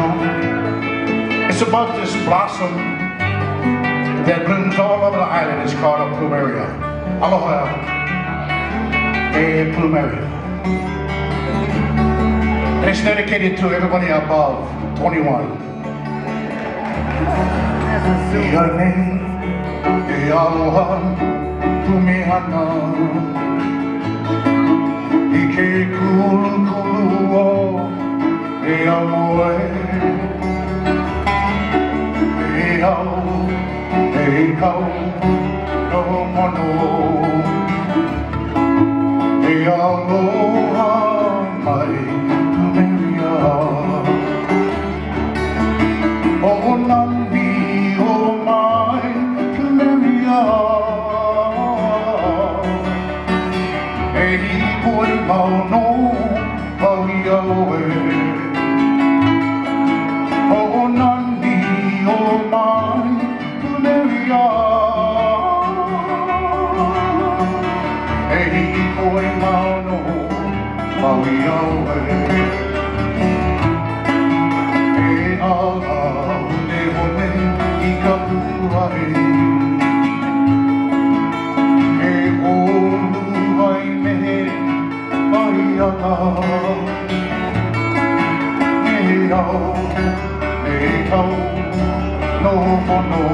know. It's about this blossom that blooms all over the island. It's called a plumeria. Aloha, a plumeria. And it's dedicated to everybody above 21. Your name, aloha, plumehana. Ike kulu kulu o e amoe e au e kau no mono e aloha mai plumeria o nami o mai plumeria Oi mauno au iaoe o nani o mai plumeria oi mauno au iaoe ala ne hone I ka puae no mono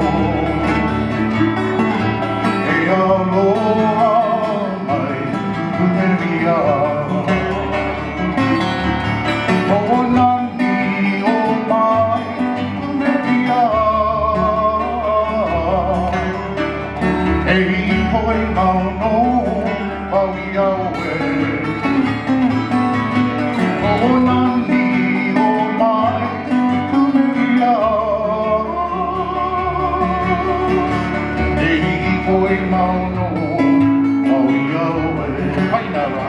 e aloha mai plumeria o nani o mai plumeria e hoi mauno au iaoe o nani o mai plumeria Oi mauno au iaoe Hainawa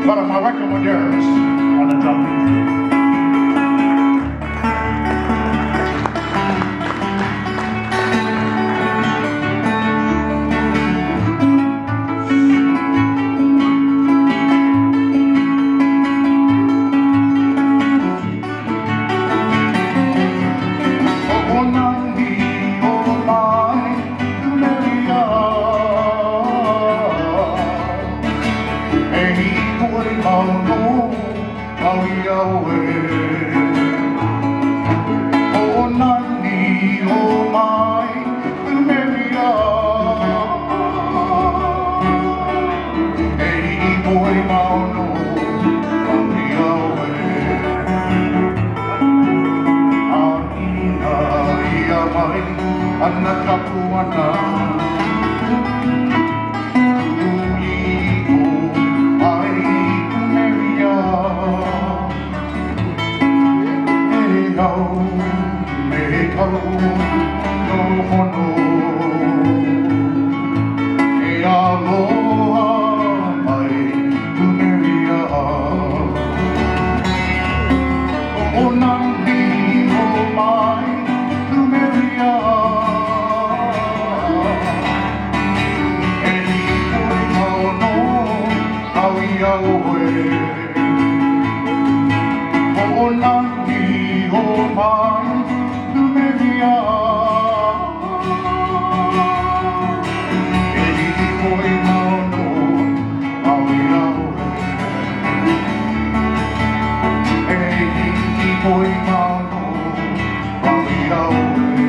Para my recommenders on the drum beat. Ana kapuana Uliho ai plumeria E au me kau no hono E aloha mai plumeria O nani o mai plumeria O nani o mai plumeria E hoi mauno au iaoe E hoi mauno au iaoe